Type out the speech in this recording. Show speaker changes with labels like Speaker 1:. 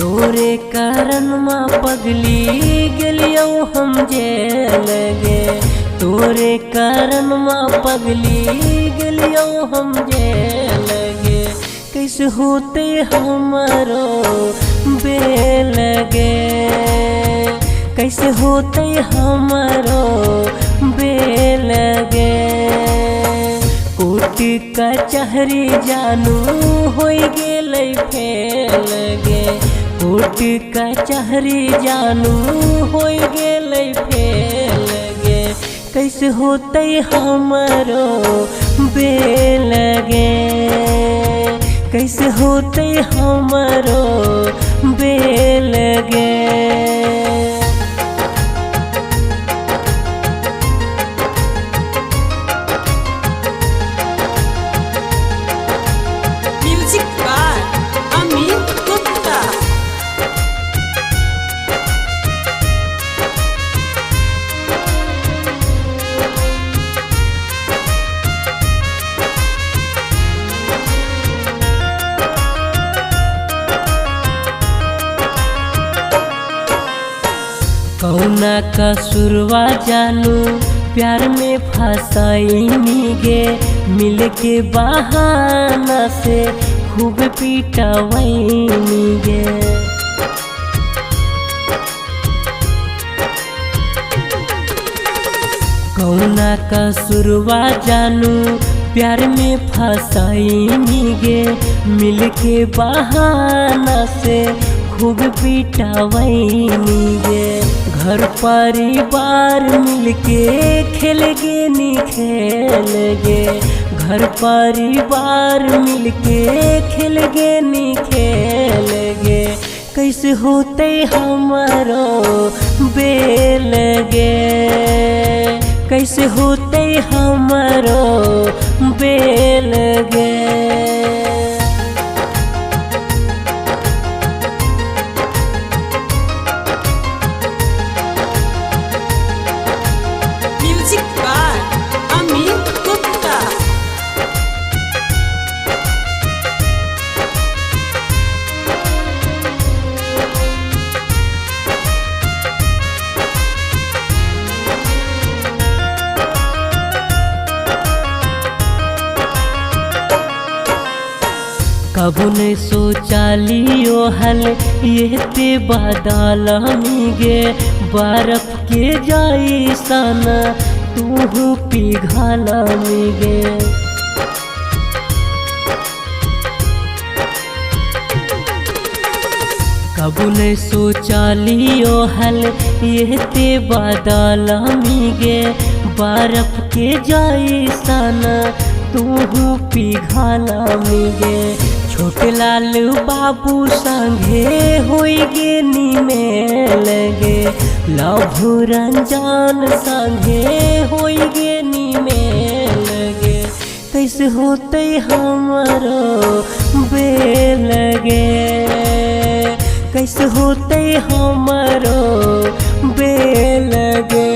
Speaker 1: तोरे कारण माँ पगली गेलियो हम जेल गे। तोरे कारण माँ पगली गेलियो हम जेल गे। कैसे होते हमारो बेल गे। कैसे होते हमारो बेल गे। कोर्ट कचहरी जानू होई गेलै फेल गे। कोर्ट कचहरी जानू होई गेलै फेल गे। कैसे होते हमारो बेल गे। कैसे होते हमारो बेल गे। कौना कसूरवा जानू प्यार में फसाईनी गे। मिल के बहाना से खूब पीटवैनी गे। कौना कसूरवा जानू प्यार में फसाईनी गे। मिल के बहाना से खूब पीटवैनी गे। घर परिवार मिलके खेल गे नी खेल गे। घर परिवार मिलके खेल गे नी खेल गे। कैसे होते हमारो बेल गे। कैसे होते हमारो बेल गे। कबू नहीं सोचा लियो हल ये ते बादल गे। बर्फ के जाई सन तू पिघल गे। कबू नहीं सोचा लियो हल ये ते बादल गे। बर्फ के जाई सन तू पिघल गे। छोटे लाल बाबू संगे होई गे नीमेल गे। लभु रंजन संगे होई गे नीमेल गे। कैसे होते हमारो बेल गे। कैसे होते हमारो बेल गे।